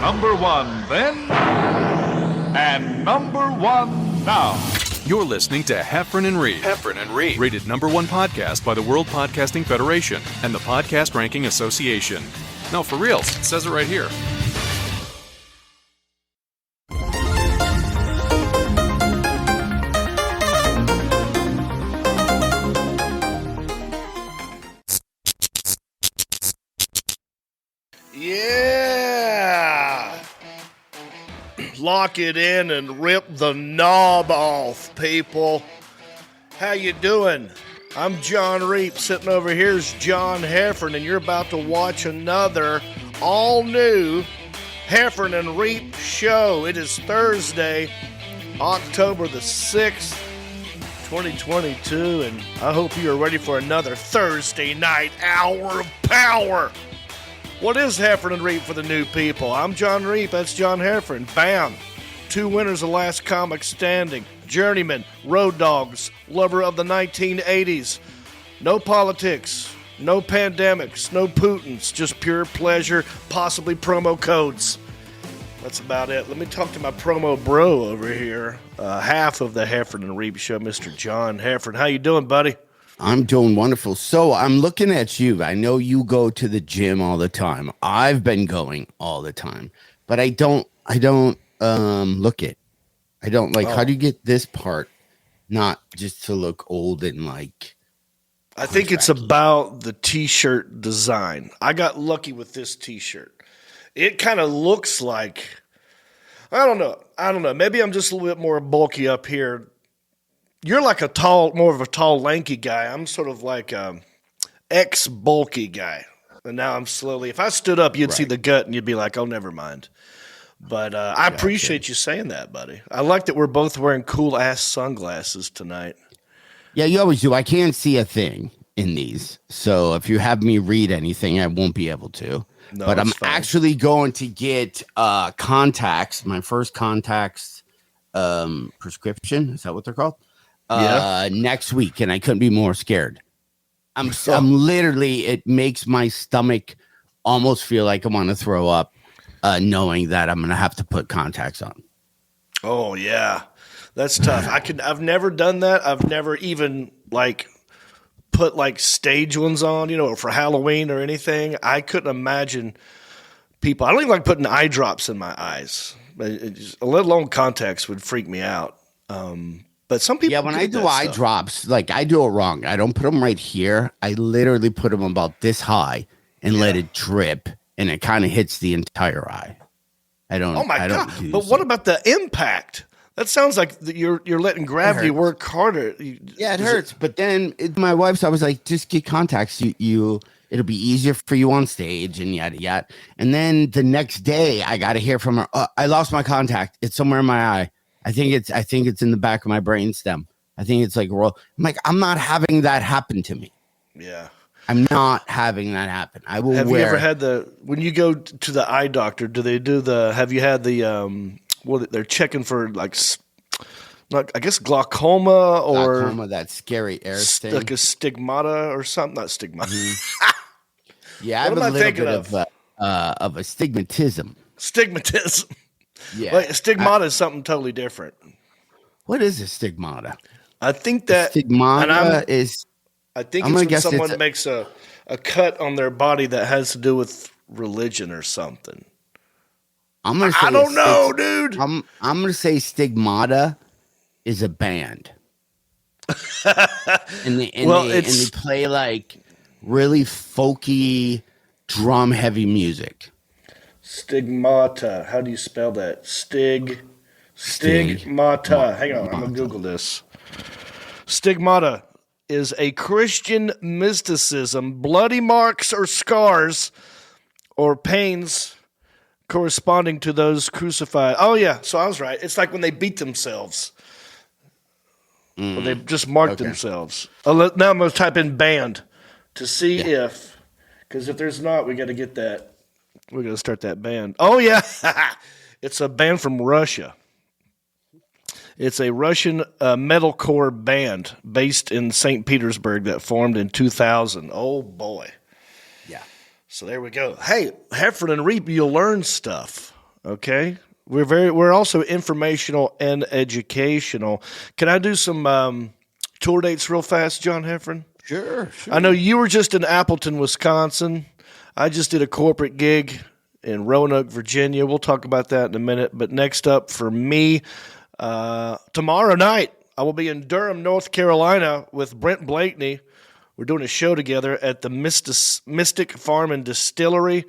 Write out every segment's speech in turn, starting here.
Number one then, and number one now. You're listening to Heffron and Reep. Heffron and Reep. Rated number one podcast by the World Podcasting Federation and the Podcast Ranking Association. No, for reals. It says it right here. Yeah! Lock it in and rip the knob off, people. How you doing? I'm Jon Reep. Sitting over here is John Heffron, and you're about to watch another all-new Heffron and Reep show. It is Thursday, October the 6th, 2022, and I hope you are ready for another Thursday night hour of power. What is Heffron and Reep for the new people? I'm Jon Reep. That's John Heffron. Bam. 2 winners of Last Comic Standing. Journeyman, Road Dogs, lover of the 1980s. No politics, no pandemics, no Putins, just pure pleasure, possibly promo codes. That's about it. Let me talk to my promo bro over here. Half of the Heffron and Reep show, Mr. John Heffron. How you doing, buddy? I'm doing wonderful. So I'm looking at you. I know you go to the gym all the time. I've been going all the time, but I don't look it. I don't like, How do you get this part not just to look old and like, I think it's about the t-shirt design. I got lucky with this t-shirt. It kind of looks like, I don't know. Maybe I'm just a little bit more bulky up here. You're like more of a tall, lanky guy. I'm sort of like ex-bulky guy. And now I'm slowly, if I stood up, you'd see the gut and you'd be like, oh, never mind. But I appreciate you saying that, buddy. I like that we're both wearing cool-ass sunglasses tonight. Yeah, you always do. I can't see a thing in these. So if you have me read anything, I won't be able to. No, but I'm actually going to get contacts, my first contacts prescription. Is that what they're called? Next week, and I couldn't be more scared. I'm literally, it makes my stomach almost feel like I want to throw up, knowing that I'm going to have to put contacts on. Oh yeah, that's tough. I've never done that. I've never even put stage ones on, or for Halloween or anything. I couldn't imagine people. I don't even like putting eye drops in my eyes. Let alone contacts would freak me out. But some people, when I do eye drops, I do it wrong. I don't put them right here. I literally put them about this high and let it drip, and it kind of hits the entire eye. I don't. Oh my God! But what about the impact? That sounds like you're letting gravity work harder. It hurts. But then my wife's, I was like, just get contacts. It'll be easier for you on stage and yada yada. And then the next day, I got to hear from her. I lost my contact. It's somewhere in my eye. I think it's in the back of my brain stem. I think it's like roll. I'm like, I'm not having that happen to me. Yeah. I'm not having that happen. I will. Have you ever had when you go to the eye doctor, do they do have you had they're checking for I guess glaucoma or that scary air thing. Like a stigmata or something. Not stigmata. Mm-hmm. Yeah. I have a little bit of astigmatism. Stigmatism. Yeah, stigmata is something totally different. What is a stigmata? I think that stigmata is. I think it's when someone makes a cut on their body that has to do with religion or something. I don't know, dude. I'm gonna say Stigmata is a band, and they play really folky, drum heavy music. Stigmata. How do you spell that? Stigmata. Hang on, I'm gonna Google this. Stigmata is a Christian mysticism, bloody marks or scars or pains corresponding to those crucified. Oh yeah, so I was right. It's like when they beat themselves. Or they just marked themselves. Now I'm gonna type in band to see if, because if there's not, we got to get that. We're going to start that band. Oh, yeah. It's a band from Russia. It's a Russian metalcore band based in St. Petersburg that formed in 2000. Oh, boy. Yeah. So there we go. Hey, Heffron and Reep, you'll learn stuff. Okay. We're also informational and educational. Can I do some tour dates real fast, John Heffron? Sure. I know you were just in Appleton, Wisconsin. I just did a corporate gig in Roanoke, Virginia. We'll talk about that in a minute. But next up for me, tomorrow night, I will be in Durham, North Carolina with Brent Blakeney. We're doing a show together at the Mystic Farm and Distillery.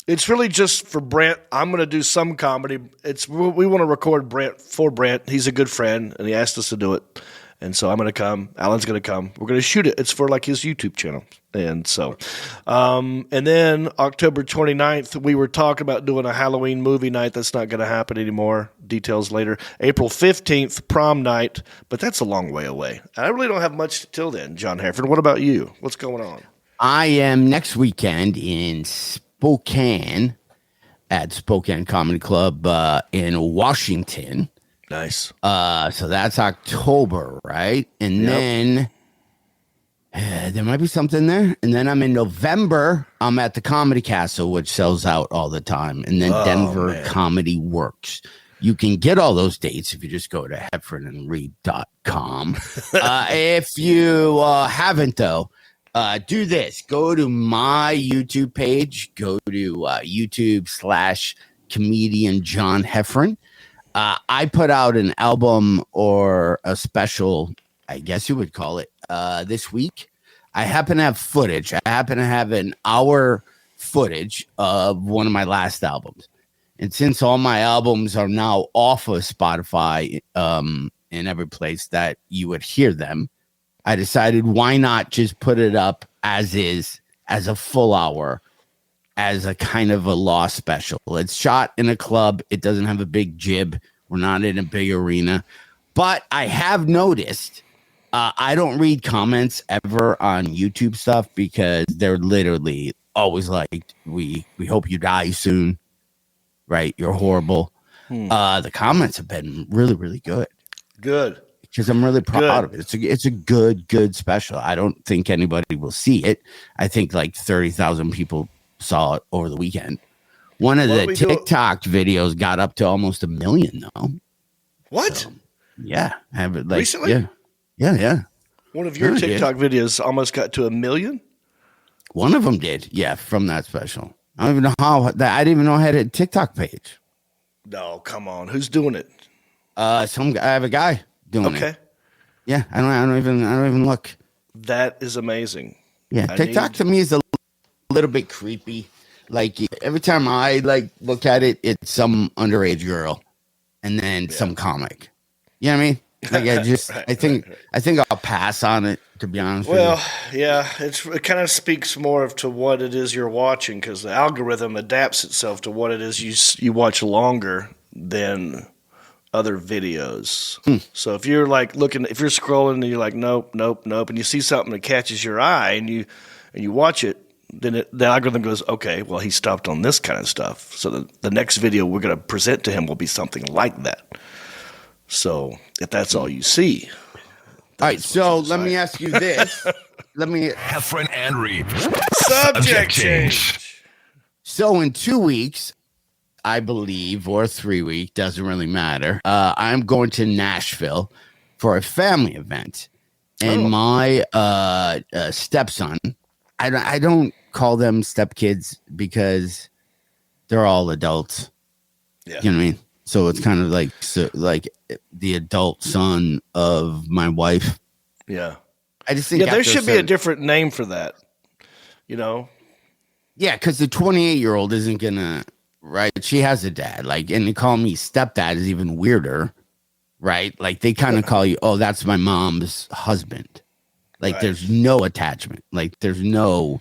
It's really just for Brent. I'm going to do some comedy. We want to record Brent for Brent. He's a good friend, and he asked us to do it. And so I'm going to come. Alan's going to come. We're going to shoot it. It's for like his YouTube channel. And so, and then October 29th, we were talking about doing a Halloween movie night. That's not going to happen anymore. Details later. April 15th, prom night. But that's a long way away. I really don't have much till then, John Hereford. What about you? What's going on? I am next weekend in Spokane at Spokane Comedy Club in Washington. Nice. So that's October, right? And then there might be something there. And then I'm in November. I'm at the Comedy Castle, which sells out all the time. And then Denver Comedy Works. You can get all those dates if you just go to heffronandreed.com. If you haven't, though, do this. Go to my YouTube page. Go to YouTube/comedian John Heffron. I put out an album or a special, I guess you would call it, this week. I happen to have footage. I happen to have an hour footage of one of my last albums. And since all my albums are now off of Spotify in every place that you would hear them, I decided why not just put it up as is, as a full hour, as a kind of a law special. It's shot in a club. It doesn't have a big jib. We're not in a big arena. But I have noticed I don't read comments ever on YouTube stuff because they're literally always like, we hope you die soon. Right? You're horrible. The comments have been really, really good. Good. Because I'm really proud of it. It's a good special. I don't think anybody will see it. I think like 30,000 people saw it over the weekend. One of the TikTok videos got up to almost 1 million, though. What? So, yeah. Have it like recently? Yeah. One of your TikTok videos almost got to 1 million? One of them did, yeah, from that special. I don't even know how that. I didn't even know I had a TikTok page. No, come on. Who's doing it? Some guy. I have a guy doing it. Okay. Yeah, I don't even look. That is amazing. Yeah, TikTok to me is a little bit creepy. Like every time I look at it, it's some underage girl, and then some comic. You know what I mean? Like I think I'll pass on it, to be honest with you. Well, yeah, it kind of speaks more to what it is you're watching because the algorithm adapts itself to what it is you watch longer than other videos. So if you're if you're scrolling and you're like, nope, and you see something that catches your eye and you watch it, then the algorithm goes, okay, well, he stopped on this kind of stuff. So the next video we're going to present to him will be something like that. So if that's all you see. All right, so let me ask you this. Heffron and Reed. Subject change. So in 2 weeks, I believe, or 3 weeks, doesn't really matter. I'm going to Nashville for a family event. And my stepson, I don't call them stepkids because they're all adults. Yeah. You know what I mean? So it's kind of like the adult son of my wife. Yeah. I just think there should be a different name for that. You know? Yeah, because the 28-year-old isn't going to, right? She has a dad. And they call me stepdad is even weirder, right? Like they kind of call you, oh, that's my mom's husband. Right. There's no attachment. There's no,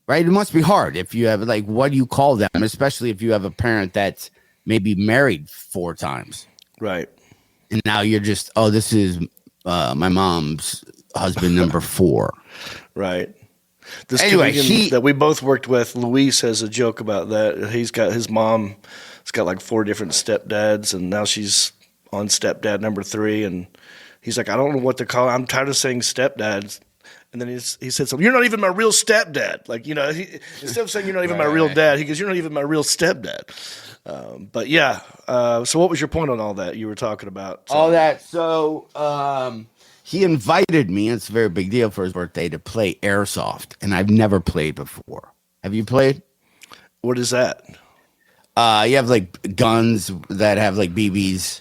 right? It must be hard if you have, what do you call them? Especially if you have a parent that's maybe married 4 times. Right. And now you're just, oh, this is my mom's husband number 4. Right. This comedian that we both worked with, Luis, has a joke about that. He's got his mom has got 4 different stepdads, and now she's on stepdad number 3, and he's like, I don't know what to call it. I'm tired of saying stepdads. And then he said something. You're not even my real stepdad. Like, instead of saying you're not even my real dad, he goes, you're not even my real stepdad. But yeah. So what was your point on all that you were talking about? All that. So he invited me. It's a very big deal for his birthday to play airsoft, and I've never played before. Have you played? What is that? You have like guns that have like BBs,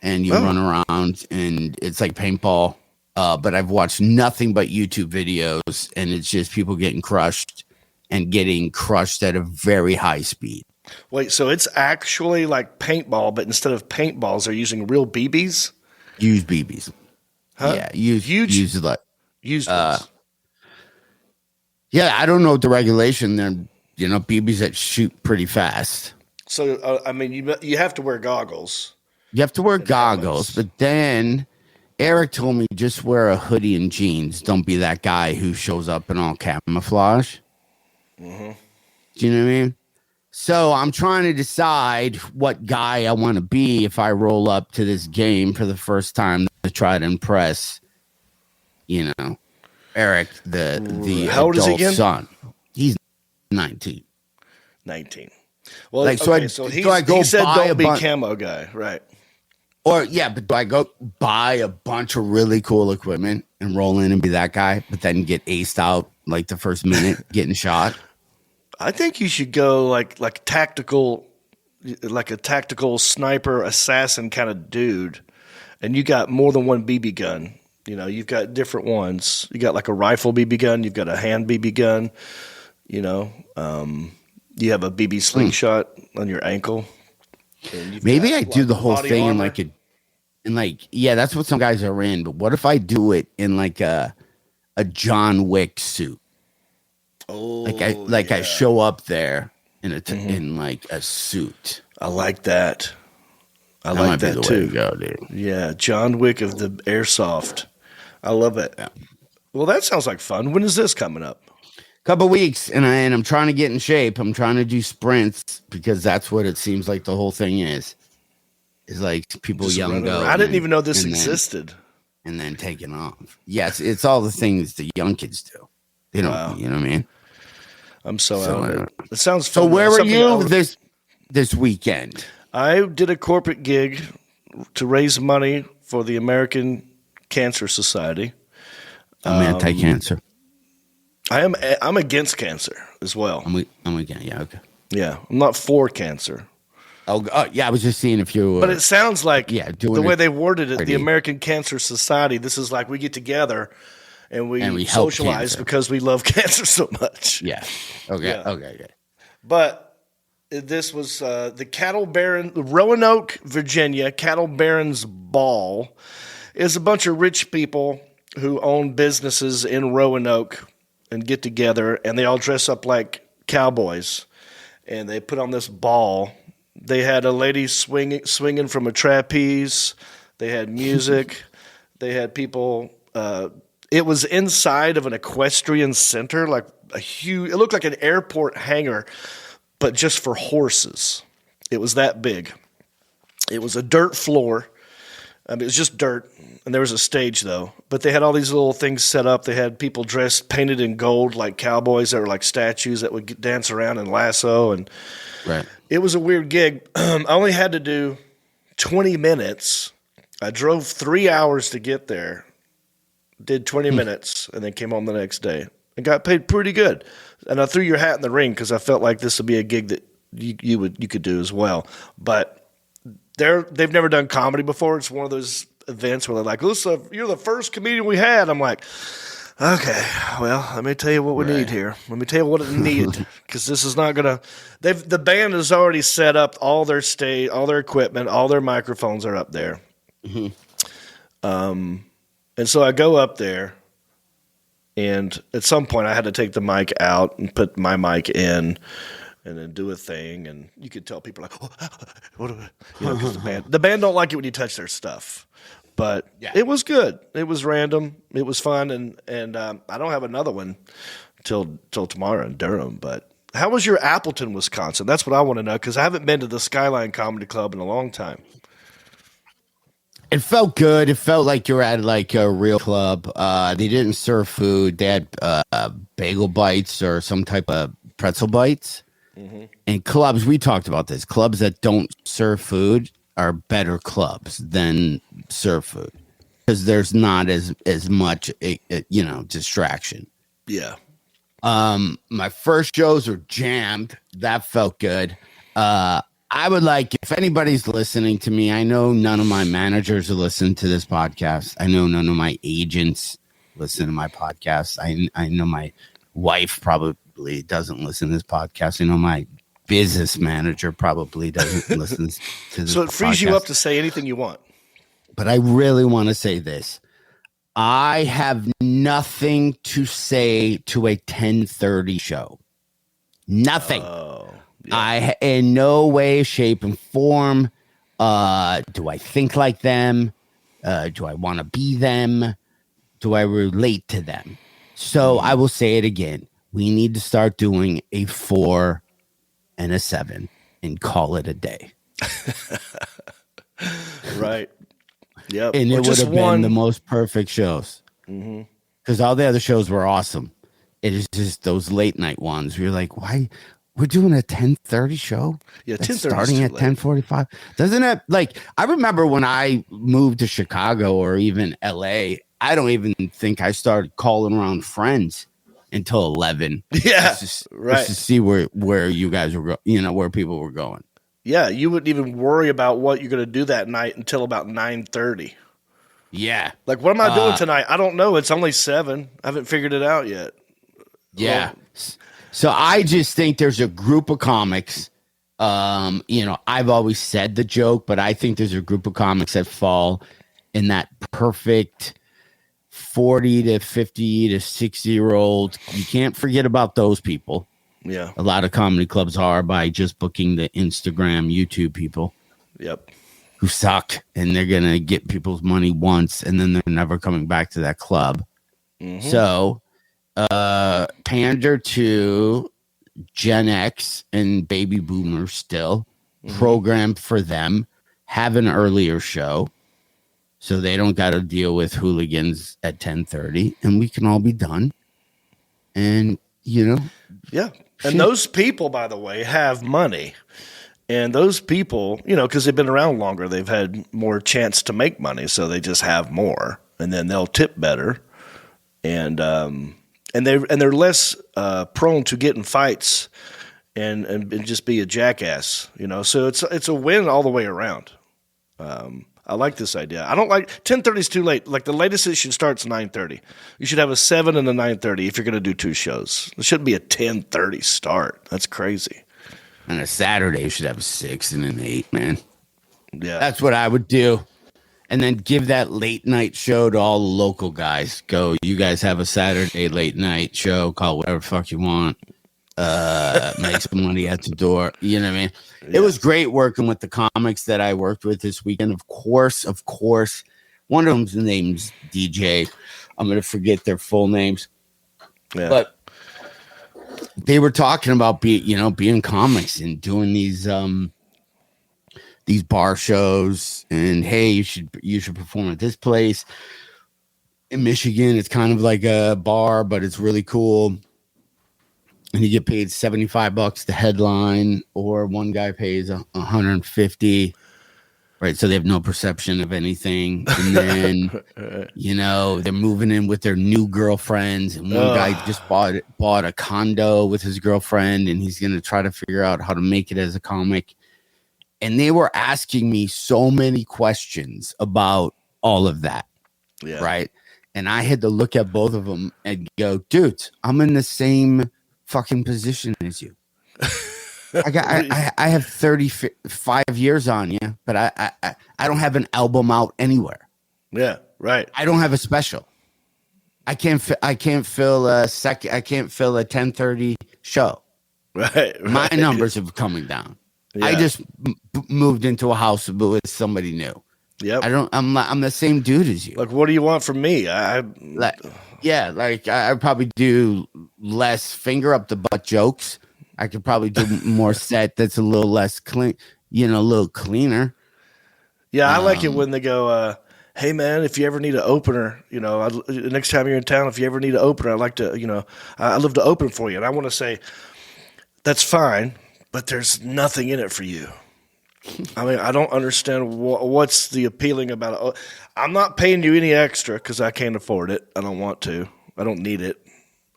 and you run around, and it's like paintball. But I've watched nothing but YouTube videos, and it's just people getting crushed at a very high speed. Wait, so it's actually like paintball, but instead of paintballs, they're using real BBs? Use BBs. Huh? Yeah, use like used ones. Yeah, I don't know the regulation. They're BBs that shoot pretty fast. So I mean, you have to wear goggles. You have to wear goggles, helmets. but then Eric told me just wear a hoodie and jeans. Don't be that guy who shows up in all camouflage. Mm-hmm. Do you know what I mean? So I'm trying to decide what guy I want to be if I roll up to this game for the first time to try to impress, Eric, the How old is he adult again? son. He's 19. 19. Well, Like, okay, so he go said buy don't be camo guy, right? Or, yeah, but do I go buy a bunch of really cool equipment and roll in and be that guy, but then get aced out like the first minute getting shot? I think you should go like a tactical sniper assassin kind of dude, and you got more than one BB gun. You've got different ones. You got like a rifle BB gun. You've got a hand BB gun. You have a BB slingshot on your ankle. Maybe I do the whole thing in that's what some guys are in. But what if I do it in like a John Wick suit? Oh, I show up there in like a suit. I like that. I That like might be that the way too. to go, dude. Yeah, John Wick of the airsoft. I love it. Yeah. Well, that sounds like fun. When is this coming up? Couple weeks, and I'm trying to get in shape. I'm trying to do sprints because that's what it seems like the whole thing is. Is like people Just young running go. around. I didn't even know this existed. And then taking off. Yes, it's all the things the young kids do. They don't. Wow. You know what I mean? I'm so out of it. It sounds fun. So where were Something you this weekend? I did a corporate gig to raise money for the American Cancer Society. I'm anti-cancer. I'm against cancer as well. I'm against. Yeah. Okay. Yeah, I'm not for cancer. Oh, yeah. I was just seeing if you. But it sounds like doing the way it they worded it, the already. American Cancer Society. This is like we get together and we help socialize cancer. because we love cancer so much. Yeah. Okay. Yeah. Okay. But this was the Cattle Baron, Roanoke, Virginia Cattle Barons Ball is a bunch of rich people who own businesses in Roanoke and get together, and they all dress up like cowboys, and they put on this ball. They had a lady swinging from a trapeze. They had music. They had people. It was inside of an equestrian center, like a huge. It looked like an airport hangar, but just for horses. It was that big. It was a dirt floor. It was just dirt, and there was a stage, though. But they had all these little things set up. They had people dressed, painted in gold like cowboys that were like statues that would dance around and lasso. And Right. it was a weird gig. I only had to do 20 minutes. I drove 3 hours to get there, did 20 minutes, and then came home the next day. And got paid pretty good. And I threw your hat in the ring because I felt like this would be a gig that you could do as well. But they've never done comedy before. It's one of those events where they're like, "Listen, you're the first comedian we had." I'm like, okay, well, let me tell you what we need here. Let me tell you what it needed, because this is not gonna. The band has already set up all their stage, all their equipment, all their microphones are up there. And so I go up there, and at some point I had to take the mic out and put my mic in. And then do a thing, and you could tell people like, what do we, 'cause the band don't like it when you touch their stuff. But it was good. It was random. It was fun, and I don't have another one till tomorrow in Durham. But how was your Appleton, Wisconsin? That's what I want to know, because I haven't been to the Skyline Comedy Club in a long time. It felt good. It felt like you're at like a real club. They didn't serve food. They had bagel bites or some type of pretzel bites. Mm-hmm. And clubs, we talked about this. Clubs that don't serve food are better clubs than serve food because there's not as much, distraction. Yeah. My first shows were jammed. That felt good. I would like, if anybody's listening to me, I know none of my managers are listening to this podcast. I know none of my agents listen to my podcast. I know my wife probably doesn't listen to this podcast. I know my business manager probably doesn't listen to this. So it frees you up to say anything you want. But I really want to say this. I have nothing to say to a 10:30 show. Nothing. Yeah. I, in no way, shape, and form, do I think like them? Do I want to be them? Do I relate to them? So I will say it again. We need to start doing a 4 and a 7 and call it a day. Right. Yep. And it would have been the most perfect shows. Because all the other shows were awesome. It is just those late night ones. We're like, why? We're doing a 10:30 show? Yeah, 10:30 starting at 10:45. Doesn't it? Like, I remember when I moved to Chicago or even LA, I don't even think I started calling around friends until 11. Yeah, just right. to see where you guys were, where people were going. Yeah, you wouldn't even worry about what you're going to do that night until about 9:30. Yeah. Like, what am I doing tonight? I don't know. It's only 7. I haven't figured it out yet. Yeah. Well, so I just think there's a group of comics. I've always said the joke, but I think there's a group of comics that fall in that perfect 40 to 50 to 60-year-old. You can't forget about those people. Yeah. A lot of comedy clubs are by just booking the Instagram, YouTube people. Yep. Who suck, and they're going to get people's money once, and then they're never coming back to that club. Mm-hmm. So pander to Gen X and baby boomers still. Program for them. Have an earlier show so they don't got to deal with hooligans at 10:30, and we can all be done. And, Yeah. And those people, by the way, have money. And those people, because they've been around longer, they've had more chance to make money, so they just have more, and then they'll tip better, and they're less prone to get in fights and just be a jackass, So it's a win all the way around. I like this idea. I don't like 10:30 is too late. Like, the latest it should start is 9:30. You should have a 7 and a 9:30 if you're going to do 2 shows. It shouldn't be a 10:30 start. That's crazy. And a Saturday, you should have a 6 and an 8, man. Yeah. That's what I would do. And then give that late night show to all the local guys. Go, you guys have a Saturday late night show. Call whatever the fuck you want. Make some money at the door. You know what I mean? Yeah. It was great working with the comics that I worked with this weekend. Of course. One of them's name's DJ. I'm going to forget their full names. Yeah. But they were talking about being comics and doing these bar shows, and hey, you should perform at this place in Michigan. It's kind of like a bar, but it's really cool. And you get paid $75 to headline, or one guy pays $150. Right, so they have no perception of anything, and then they're moving in with their new girlfriends, and one guy just bought a condo with his girlfriend, and he's gonna try to figure out how to make it as a comic. And they were asking me so many questions about all of that, right? And I had to look at both of them and go, dudes, I'm in the same fucking position as you. I have 35 years on you, but I don't have an album out anywhere. Yeah, right. I don't have a special. I can't fill a 10:30 show. Right. My numbers are coming down. Yeah. I just moved into a house with somebody new. Yep. I'm the same dude as you. Like, what do you want from me? I probably do less finger up the butt jokes. I could probably do more set that's a little less clean, a little cleaner. Yeah, I like it when they go, hey man, if you ever need an opener, next time you're in town, if you ever need an opener, I'd like to, I'd love to open for you. And I want to say, that's fine, but there's nothing in it for you. I mean, I don't understand what's the appealing about it. I'm not paying you any extra because I can't afford it. I don't want to. I don't need it.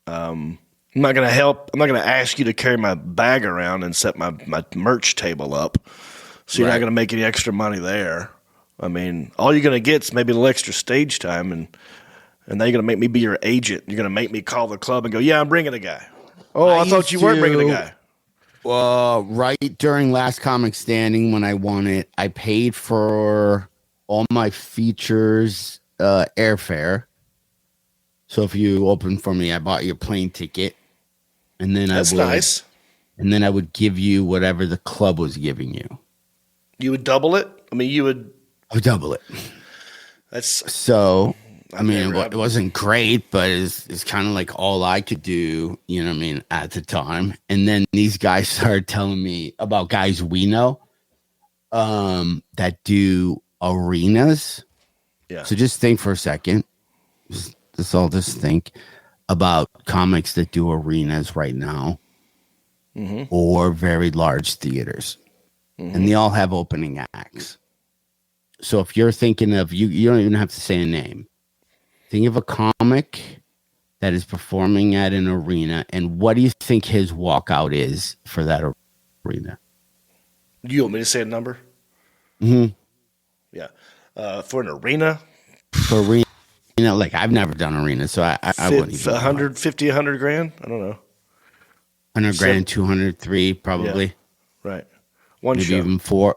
I'm not going to help. I'm not going to ask you to carry my bag around and set my merch table up. So you're not going to make any extra money there. I mean, all you're going to get is maybe a little extra stage time, and now you're going to make me be your agent. You're going to make me call the club and go, yeah, I'm bringing a guy. Oh, I thought you weren't bringing a guy. Right during Last Comic Standing, when I won it, I paid for all my features airfare. So if you open for me, I bought you a plane ticket, and then That's nice. And then I would give you whatever the club was giving you. You would double it? I mean, I would double it. That's so. I mean, it wasn't great, but it's kind of like all I could do, you know what I mean, at the time. And then these guys started telling me about guys we know that do arenas. Yeah. So just think for a second. Just think about comics that do arenas right now or very large theaters. And they all have opening acts. So if you're thinking of, you don't even have to say a name. Think of a comic that is performing at an arena, and what do you think his walkout is for that arena? You want me to say a number? Mm-hmm. Yeah. For an arena? For arena, like I've never done arena, so I wouldn't even. 150, 100 grand? I don't know. 100 grand, 203 probably. Yeah. Right. One maybe show. Even four.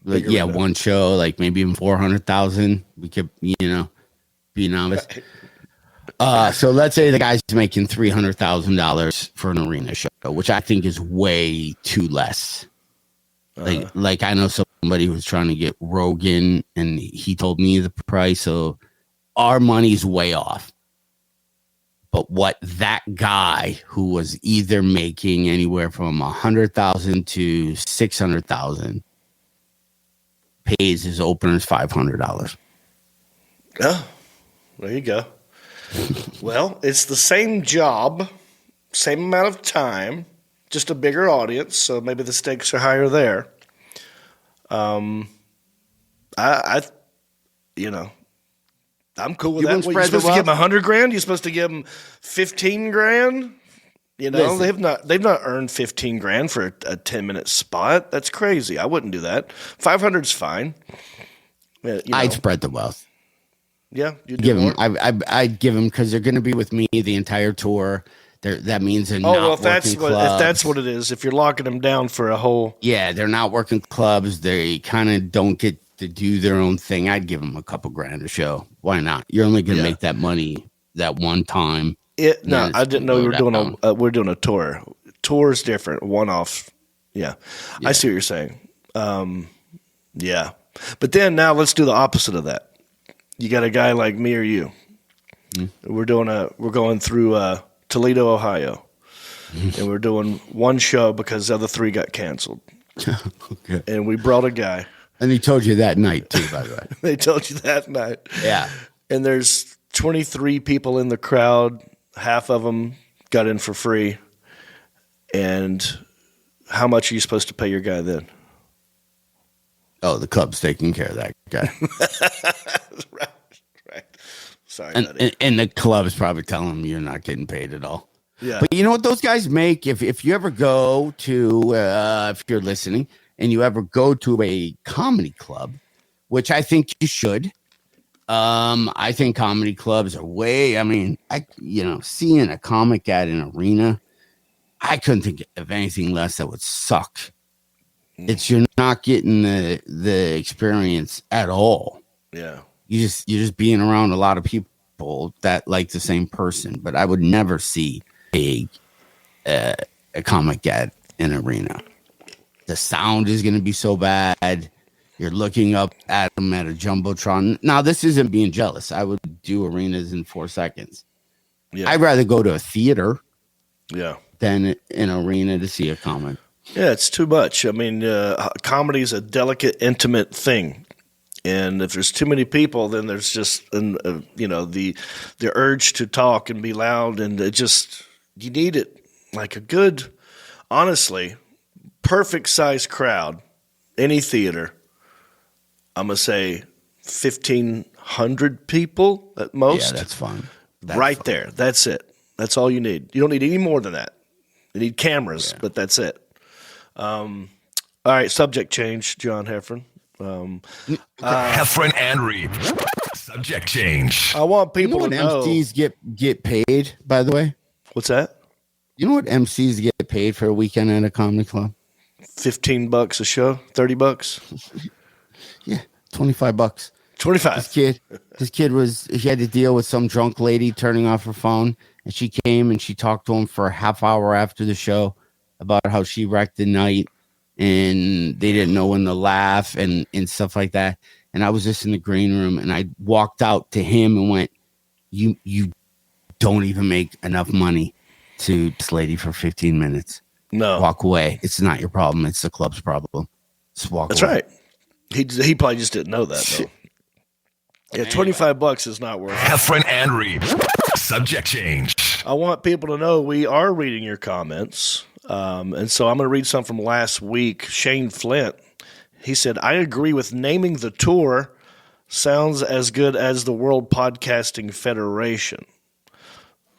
Like, yeah, arena. One show, like maybe even 400,000. We could, be novice. So let's say the guy's making $300,000 for an arena show, which I think is way too less. Like I know somebody who was trying to get Rogan, and he told me the price, so our money's way off. But what that guy who was either making anywhere from 100,000 to 600,000 pays his openers $500. Oh. There you go. Well, it's the same job, same amount of time, just a bigger audience, so maybe the stakes are higher there. I'm cool with that. You're supposed to give them 100 grand? You're supposed to give them 15 grand? Listen, they've not earned 15 grand for a 10-minute spot. That's crazy. I wouldn't do that. 500's fine. I'd spread the wealth. Yeah, you give them. I'd give them because they're going to be with me the entire tour. That means they're not if that's what it is, if you're locking them down for a whole, they're not working clubs. They kind of don't get to do their own thing. I'd give them a couple grand a show. Why not? You're only going to make that money that one time. No, I didn't know we were doing a tour. Tour's different, one off. Yeah, I see what you're saying. Yeah, but then now let's do the opposite of that. You got a guy like me or you. We're going through Toledo, Ohio, and we're doing one show because the other three got canceled. Okay. And we brought a guy. And he told you that night too, by the way. They told you that night. Yeah. And there's 23 people in the crowd. Half of them got in for free. And how much are you supposed to pay your guy then? Oh, the club's taking care of that guy. Right. Sorry, buddy. And the club's probably telling him you're not getting paid at all. Yeah. But you know what those guys make? If you ever go to, if you're listening, and you ever go to a comedy club, which I think you should. I think comedy clubs are seeing a comic at an arena, I couldn't think of anything less that would suck. It's you're not getting the experience at all. Yeah. You're just being around a lot of people that like the same person. But I would never see a comic at an arena. The sound is going to be so bad. You're looking up at them at a jumbotron. Now, this isn't being jealous. I would do arenas in 4 seconds. Yeah. I'd rather go to a theater than an arena to see a comic. Yeah, it's too much. I mean, comedy is a delicate, intimate thing. And if there's too many people, then there's just the urge to talk and be loud, and you need it like a good, honestly, perfect sized crowd. Any theater, I'm gonna say 1,500 people at most. Yeah, that's fun. There. That's it. That's all you need. You don't need any more than that. You need cameras, but that's it. All right, subject change, John Heffron. Heffron and Reep. Subject change. I want people to know. MCs get paid, by the way? What's that? You know what MCs get paid for a weekend at a comedy club? $15 a show, $30. Yeah, $25. 25. This kid he had to deal with some drunk lady turning off her phone, and she came and she talked to him for a half hour after the show about how she wrecked the night and they didn't know when to laugh and stuff like that. And I was just in the green room and I walked out to him and went, you don't even make enough money to this lady for 15 minutes. No. Walk away. It's not your problem. It's the club's problem. Just walk That's away. Right. He probably just didn't know that, though. Yeah, $25 is not worth it. Heffron and Reep. Subject change. I want people to know we are reading your comments. And so I'm going to read some from last week. Shane Flint, he said, I agree with naming the tour sounds as good as the World Podcasting Federation.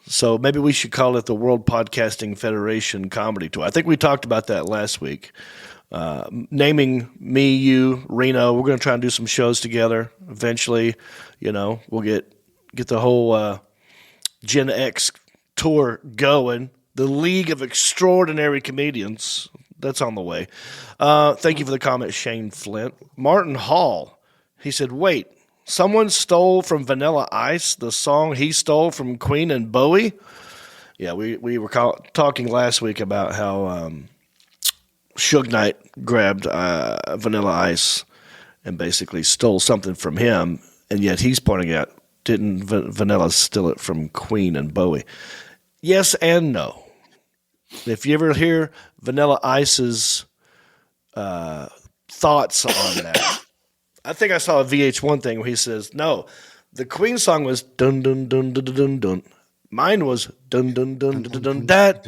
So maybe we should call it the World Podcasting Federation Comedy Tour. I think we talked about that last week. Naming me, you, Reno, we're going to try and do some shows together. Eventually, we'll get the whole Gen X tour going. The League of Extraordinary Comedians. That's on the way. Thank you for the comment, Shane Flint. Martin Hall, he said, wait, someone stole from Vanilla Ice the song he stole from Queen and Bowie? Yeah, we were talking last week about how Suge Knight grabbed Vanilla Ice and basically stole something from him, and yet he's pointing out, didn't Vanilla steal it from Queen and Bowie? Yes and no. If you ever hear Vanilla Ice's thoughts on that, I think I saw a VH1 thing where he says, no, the Queen song was dun dun dun dun dun dun dun. Mine was dun dun dun dun dun dun that.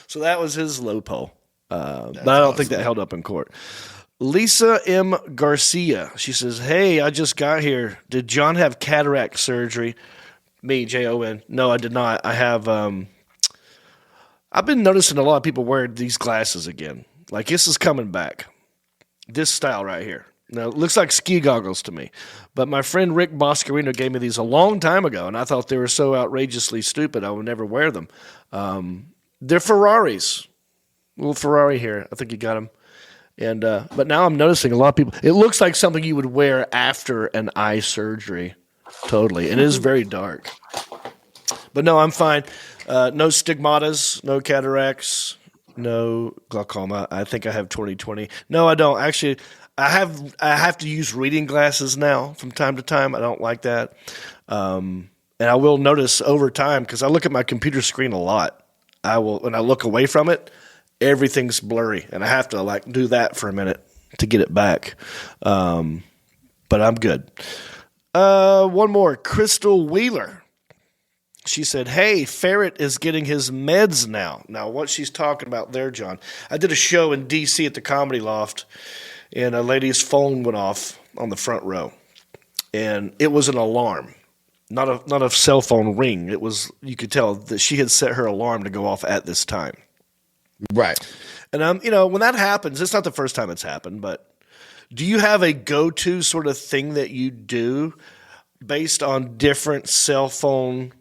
So that was his loophole. But I don't think that held up in court. Lisa M. Garcia, she says, hey, I just got here. Did John have cataract surgery? Me, Jon. No, I did not. I have, I've been noticing a lot of people wear these glasses again. Like, this is coming back. This style right here. Now, it looks like ski goggles to me. But my friend Rick Boscarino gave me these a long time ago, and I thought they were so outrageously stupid I would never wear them. They're Ferraris. Little Ferrari here. I think you got them. And but now I'm noticing a lot of people. It looks like something you would wear after an eye surgery. Totally. It is very dark. But no, I'm fine. No stigmatas, no cataracts, no glaucoma. I think I have 20/20. No, I don't. Actually, I have to use reading glasses now from time to time. I don't like that. And I will notice over time, because I look at my computer screen a lot. When I look away from it, everything's blurry, and I have to do that for a minute to get it back. But I'm good. One more, Crystal Wheeler. She said, hey, Ferret is getting his meds now. Now, what she's talking about there, John, I did a show in D.C. at the Comedy Loft, and a lady's phone went off on the front row, and it was an alarm. Not a cell phone ring. It was, you could tell that she had set her alarm to go off at this time. Right. And when that happens, it's not the first time it's happened, but do you have a go-to sort of thing that you do based on different cell phone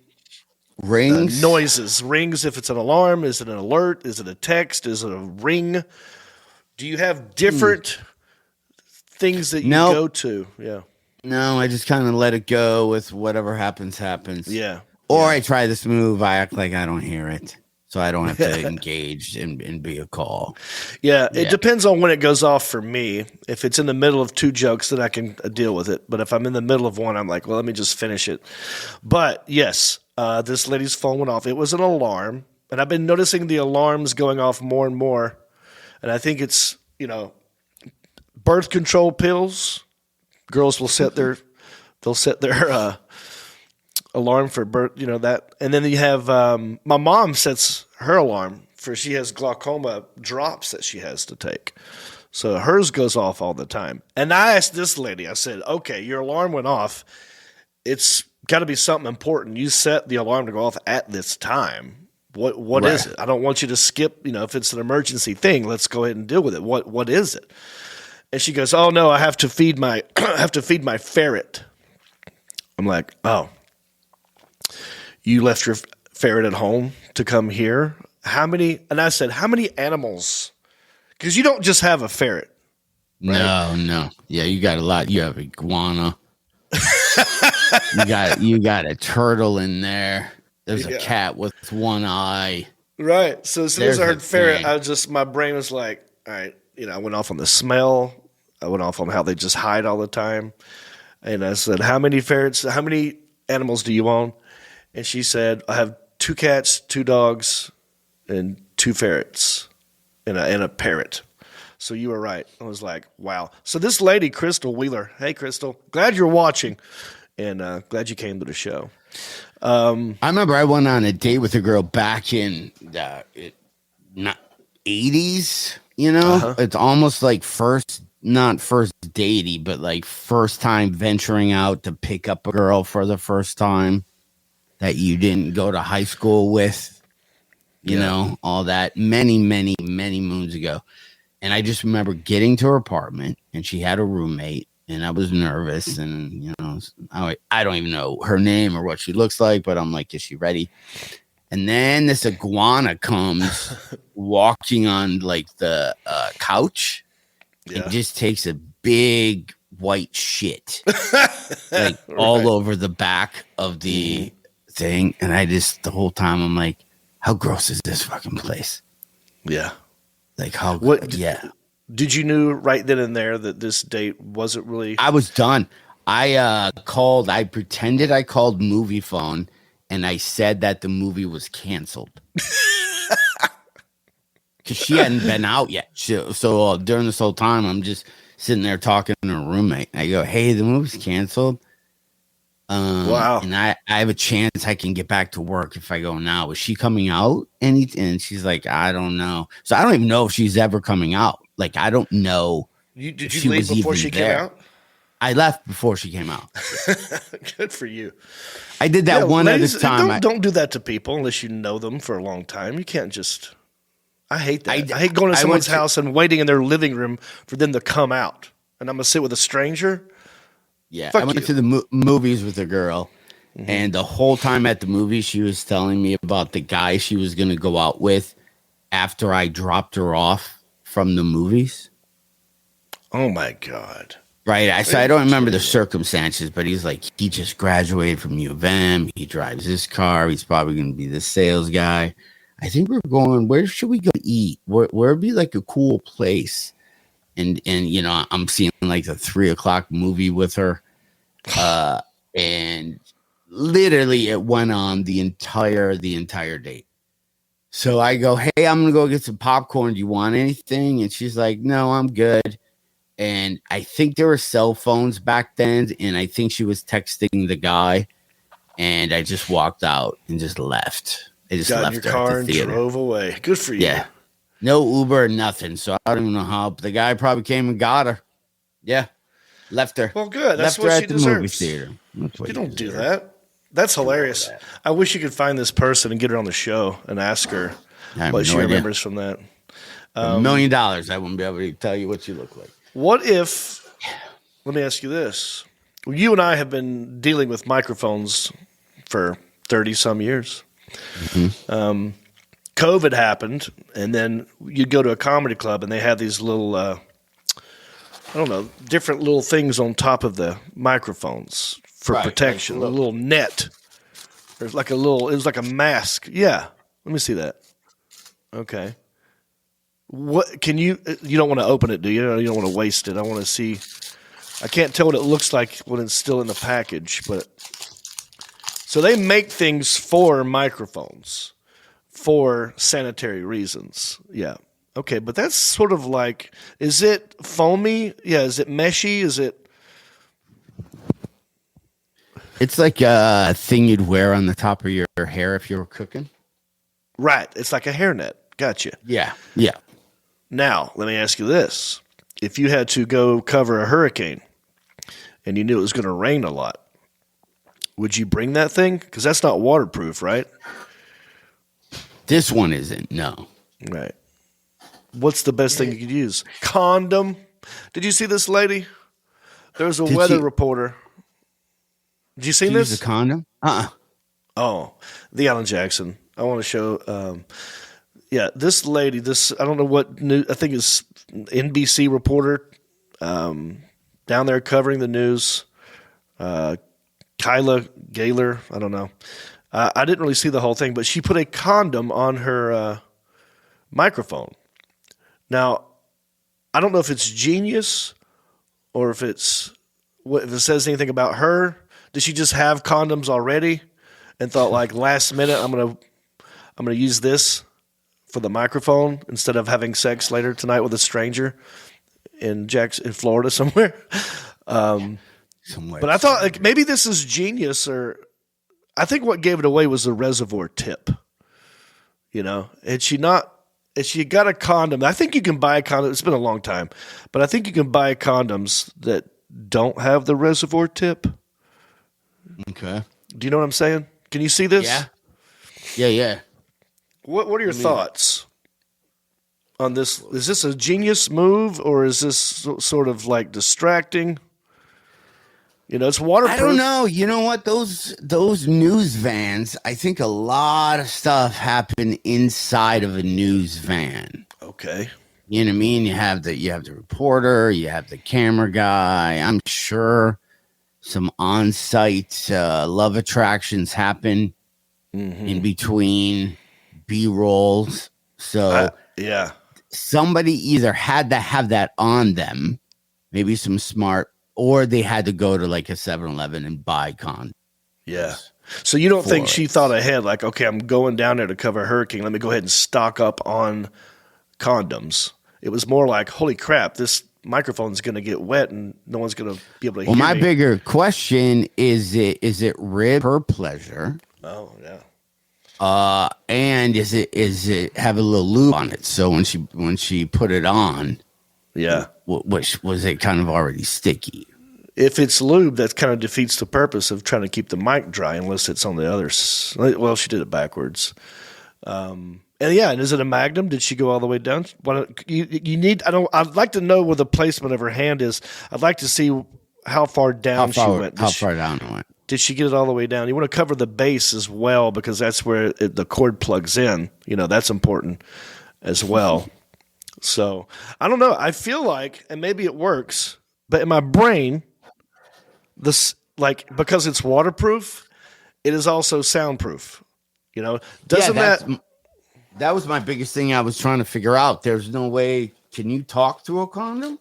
rings? Noises? Rings, if it's an alarm, is it an alert? Is it a text? Is it a ring? Do you have different things that you go to? Yeah. No, I just kind of let it go with whatever happens. Yeah. Or I try this move. I act like I don't hear it, so I don't have to engage and be a call. Yeah, it depends on when it goes off for me. If it's in the middle of two jokes, then I can deal with it. But if I'm in the middle of one, I'm like, well, let me just finish it. But yes, this lady's phone went off. It was an alarm, and I've been noticing the alarms going off more and more. And I think it's, birth control pills. Girls will set their alarm for birth, that. And then you have my mom sets her alarm for she has glaucoma drops that she has to take. So hers goes off all the time. And I asked this lady, I said, okay, your alarm went off. It's got to be something important. You set the alarm to go off at this time. What is it? I don't want you to skip, if it's an emergency thing, let's go ahead and deal with it. What is it? And she goes, oh no, I have to feed my ferret. I'm like, oh, you left your ferret at home to come here? How many? And I said, how many animals? Because you don't just have a ferret. Right? No. Yeah, you got a lot. You have iguana. you got a turtle in there. There's a cat with one eye. Right. So as soon as I heard ferret, my brain was like, all right, I went off on the smell. I went off on how they just hide all the time. And I said, how many animals do you own? And she said, I have 2 cats, 2 dogs, and 2 ferrets, and a parrot. So you were right. I was like, wow. So this lady, Crystal Wheeler. Hey, Crystal. Glad you're watching, and glad you came to the show. I remember I went on a date with a girl back in the 80s. It's almost like not first datey, but like first time venturing out to pick up a girl for the first time that you didn't go to high school with, all that many, many, many moons ago. And I just remember getting to her apartment and she had a roommate and I was nervous and, I don't even know her name or what she looks like, but I'm like, is she ready? And then this iguana comes walking on like the couch and just takes a big white shit like all over the back of the thing. And the whole time I'm like, how gross is this fucking place? Yeah. Like how? Did you knew right then and there that this date wasn't really? I was done. I called. I pretended I called movie phone, and I said that the movie was canceled because she hadn't been out yet. So during this whole time, I'm just sitting there talking to her roommate. I go, "Hey, the movie's canceled." Wow. And I have a chance I can get back to work if I go now. Is she coming out? And she's like, I don't know. So I don't even know if she's ever coming out. Like, I don't know. Did you leave before she came out? I left before she came out. Good for you. I did that one ladies, other time. Don't do that to people unless you know them for a long time. You can't just. I hate that. I hate going to someone's house and waiting in their living room for them to come out. And I'm going to sit with a stranger. Yeah, I went to the movies with a girl, and the whole time at the movie, she was telling me about the guy she was going to go out with after I dropped her off from the movies. Oh, my God. Right. So I don't remember the circumstances, but he's like, he just graduated from U of M. He drives this car. He's probably going to be the sales guy. I think we're going, where should we go eat? Where would be like a cool place? And I'm seeing like the 3:00 movie with her. And literally it went on the entire date. So I go, hey, I'm going to go get some popcorn. Do you want anything? And she's like, no, I'm good. And I think there were cell phones back then. And I think she was texting the guy. And I just walked out and just left. I just got left in your car and drove away. Good for you. Yeah. No Uber, nothing. So I don't even know how. But the guy probably came and got her. Yeah. Left her. Well, good. That's what she deserves. Movie theater. You don't do that. That's hilarious. I wish you could find this person and get her on the show and ask her what she remembers from that. $1 million, I wouldn't be able to tell you what you look like. What if, let me ask you this. You and I have been dealing with microphones for 30-some years. Mm-hmm. COVID happened, and then you'd go to a comedy club, and they had these little, different little things on top of the microphones for protection. Like a little net. There's like it was like a mask. Yeah. Let me see that. Okay. What can you don't want to open it, do you? You don't want to waste it. I want to see. I can't tell what it looks like when it's still in the package, but so they make things for microphones for sanitary reasons. Yeah. Okay, but that's sort of like, is it foamy? Yeah, is it meshy? Is it? It's like a thing you'd wear on the top of your hair if you were cooking. Right, it's like a hairnet. Gotcha. Yeah, yeah. Now, let me ask you this. If you had to go cover a hurricane and you knew it was going to rain a lot, would you bring that thing? Because that's not waterproof, right? This one isn't, no. Right. What's the best thing you could use? Condom. Did you see this lady? There's a weather reporter. Did you see this? Use a condom? Oh, the Alan Jackson. I want to show. This lady. I don't know what news. I think it's NBC reporter down there covering the news. Kyla Gaylor. I don't know. I didn't really see the whole thing, but she put a condom on her microphone. Now, I don't know if it's genius or if it says anything about her. Did she just have condoms already and thought like last minute I'm gonna use this for the microphone instead of having sex later tonight with a stranger in Florida somewhere? But I thought like maybe this is genius, or I think what gave it away was the reservoir tip. You know, had she got a condom? I think you can buy a condom. It's been a long time, but I think you can buy condoms that don't have the reservoir tip. Okay. Do you know what I'm saying? Can you see this? Yeah. What are your thoughts on this? Is this a genius move or is this sort of like distracting? You know, it's waterproof. I don't know. You know what? Those news vans, I think a lot of stuff happened inside of a news van. Okay. You know what I mean? You have the reporter, you have the camera guy. I'm sure some on-site love attractions happen in between B-rolls. So somebody either had to have that on them, maybe some smart, or they had to go to like a 7-Eleven and buy condoms. Yeah. So you don't think she thought ahead, like, okay, I'm going down there to cover a hurricane. Let me go ahead and stock up on condoms. It was more like, holy crap, this microphone's going to get wet and no one's going to be able to hear me. Well, my bigger question is it rib her pleasure? Oh, yeah. And is it have a little lube on it? So when she put it on, was it kind of already sticky? If it's lube, that kind of defeats the purpose of trying to keep the mic dry, unless it's on the other. Well, she did it backwards. And is it a Magnum? Did she go all the way down? You need. I'd like to know where the placement of her hand is. I'd like to see how far down she went. How far down it went? Did she get it all the way down? You want to cover the base as well because that's where the cord plugs in. You know, that's important as well. So I don't know. I feel like, and maybe it works, but in my brain, because it's waterproof, it is also soundproof. You know, that was my biggest thing I was trying to figure out. There's no way. Can you talk through a condom?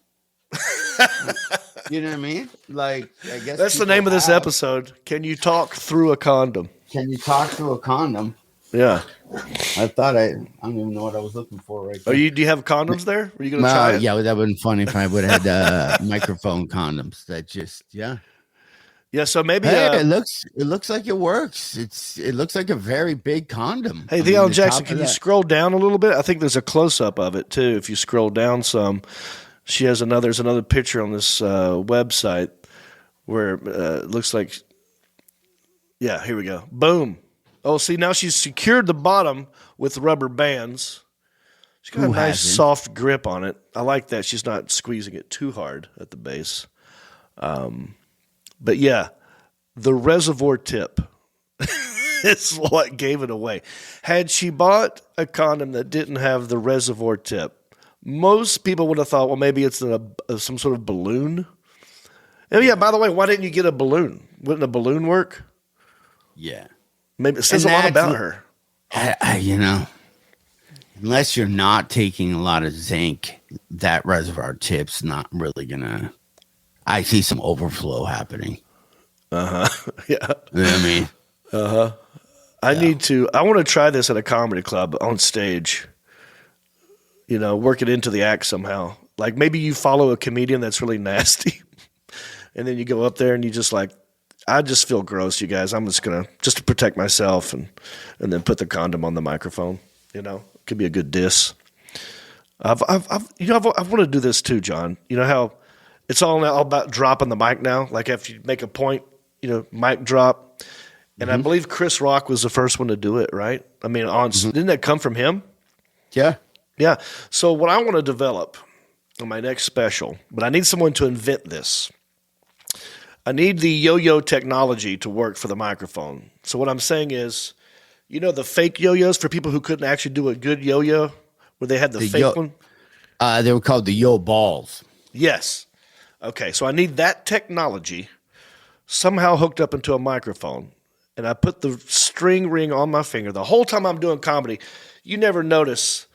You know what I mean? Like, I guess that's the name of this episode. Can you talk through a condom? Can you talk through a condom? Yeah. I thought I don't even know what I was looking for right there. Do you have condoms there? Are you going to try it? Yeah, that would have been funny if I would have had microphone condoms. That just, yeah. Yeah, so maybe it looks like it works. It looks like a very big condom. Hey, Theo Jackson, can you scroll down a little bit? I think there's a close up of it too. If you scroll down some, there's another picture on this website where it looks like. Yeah, here we go. Boom. Oh, see, now she's secured the bottom with rubber bands. She's got a nice soft grip on it. I like that. She's not squeezing it too hard at the base. But yeah, the reservoir tip is what gave it away. Had she bought a condom that didn't have the reservoir tip, most people would have thought, well, maybe it's some sort of balloon. And yeah, by the way, why didn't you get a balloon? Wouldn't a balloon work? Yeah. Maybe it says a lot about her. Unless you're not taking a lot of zinc, that reservoir tip's not really going to. I see some overflow happening. Yeah. You know what I mean? I want to try this at a comedy club on stage. work it into the act somehow. Like maybe you follow a comedian that's really nasty and then you go up there and you just like, I just feel gross, you guys. I'm just going to protect myself and then put the condom on the microphone. Could be a good diss. I want to do this too, John. You know how it's all about dropping the mic now? Like if you make a point, mic drop. And I believe Chris Rock was the first one to do it, right? I mean, didn't that come from him? Yeah. Yeah. So what I want to develop on my next special, but I need someone to invent this. I need the yo-yo technology to work for the microphone. So what I'm saying is, the fake yo-yos for people who couldn't actually do a good yo-yo, where they had the fake one? They were called the yo balls. Yes. Okay, so I need that technology somehow hooked up into a microphone. And I put the string ring on my finger. The whole time I'm doing comedy, you never notice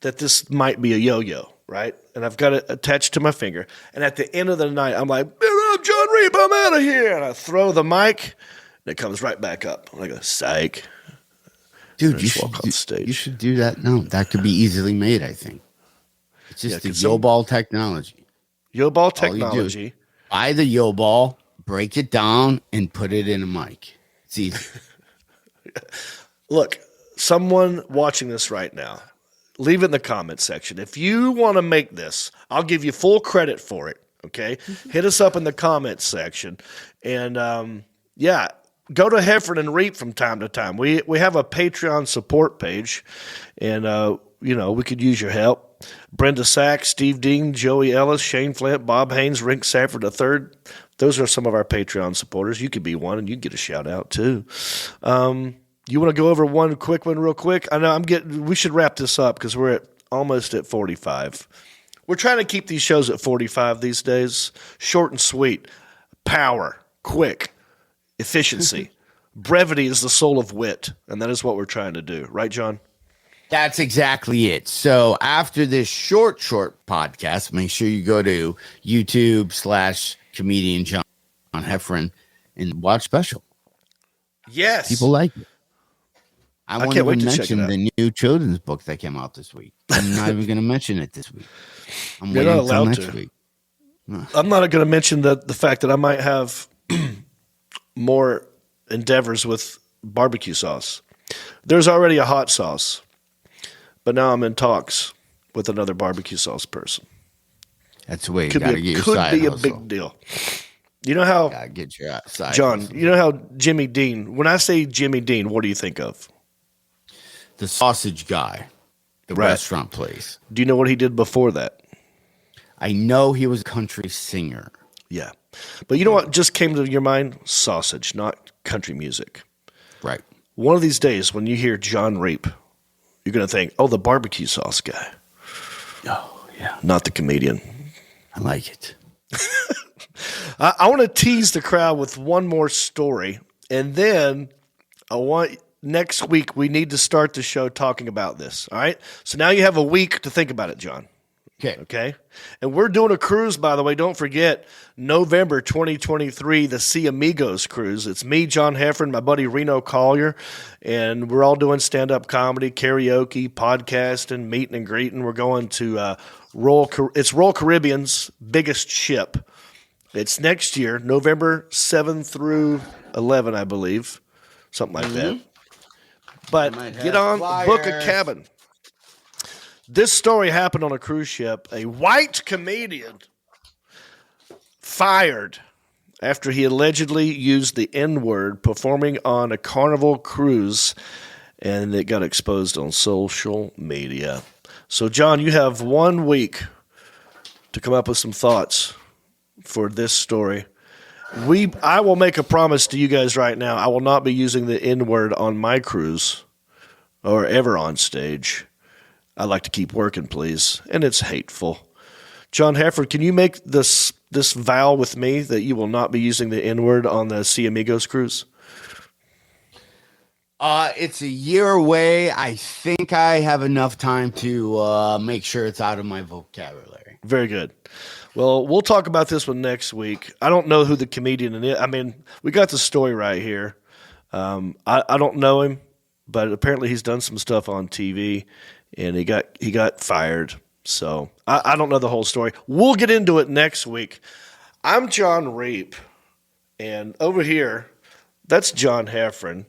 that this might be a yo-yo, right? And I've got it attached to my finger. And at the end of the night, I'm like, I'm Jon Reep, I'm out of here. And I throw the mic, and it comes right back up. Like a psych. Dude, you should do that. No, that could be easily made, I think. It's just the yo-ball technology. Yo-ball technology. Buy the yo-ball, break it down, and put it in a mic. It's easy. Look, someone watching this right now, leave it in the comment section. If you want to make this, I'll give you full credit for it, okay? Hit us up in the comments section. And, go to Heffron and Reep from time to time. We have a Patreon support page, and, we could use your help. Brenda Sachs, Steve Dean, Joey Ellis, Shane Flint, Bob Haynes, Rink Safford III. Those are some of our Patreon supporters. You could be one, and you get a shout-out, too. You want to go over one quick one real quick? I know we should wrap this up because we're almost at 45. We're trying to keep these shows at 45 these days. Short and sweet. Power. Quick. Efficiency. Brevity is the soul of wit, and that is what we're trying to do. Right, John? That's exactly it. So after this short podcast, make sure you go to YouTube/comedian Jon Heffron and watch special. Yes. People like it. I won't can't wait even to mention the new children's book that came out this week. I'm not even going to mention it this week. I'm You're waiting not until allowed next to. week. I'm not going to mention the fact that I might have more endeavors with barbecue sauce. There's already a hot sauce, but now I'm in talks with another barbecue sauce person. That's the way you got to get your side Could be a hustle. big deal. You know how, Gotta get your side John, hustle. you know how Jimmy Dean, when I say Jimmy Dean, what do you think of? The sausage guy, the Right. restaurant place. Do you know what he did before that? I know he was a country singer. Yeah. But you know what just came to your mind? Sausage, not country music. Right. One of these days when you hear Jon Reep, you're going to think, oh, the barbecue sauce guy. Oh, yeah. Not the comedian. I like it. I want to tease the crowd with one more story. And then next week, we need to start the show talking about this. All right. So now you have a week to think about it, John. Okay. And we're doing a cruise, by the way. Don't forget, November 2023, the Sea Amigos cruise. It's me, John Heffron, my buddy Reno Collier, and we're all doing stand-up comedy, karaoke, podcasting, meeting and greeting. We're going to Royal Caribbean's biggest ship. It's next year, November 7 through 11, I believe, something like that. But get on, book a cabin. This story happened on a cruise ship. A white comedian fired after he allegedly used the N-word performing on a Carnival cruise, and it got exposed on social media. So, John, you have 1 week to come up with some thoughts for this story. I will make a promise to you guys right now. I will not be using the N-word on my cruise or ever on stage. I like to keep working, please, and it's hateful. John Heffron, can you make this vow with me that you will not be using the N-word on the Sea Amigos cruise? It's a year away. I think I have enough time to make sure it's out of my vocabulary. Very good. Well, we'll talk about this one next week. I don't know who the comedian is. I mean, we got the story right here. I don't know him, but apparently he's done some stuff on TV. and he got fired. So I don't know the whole story. We'll get into it next week. I'm Jon Reep, and over here, that's John Heffron.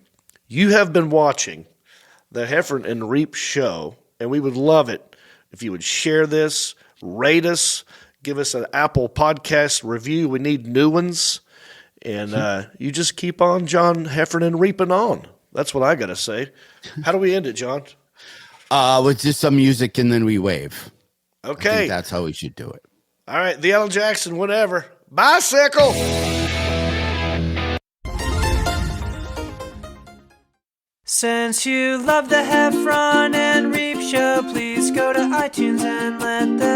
You have been watching the Heffron and Reep Show, and we would love it if you would share this, rate us, give us an Apple Podcast review. We need new ones. And you just keep on John Heffron and reaping on. That's what I got to say. How do we end it, John? With just some music and then we wave. Okay. I think that's how we should do it. All right. The Alan Jackson, whatever. Bicycle. Since you love the Heffron and Reep Show, please go to iTunes and let the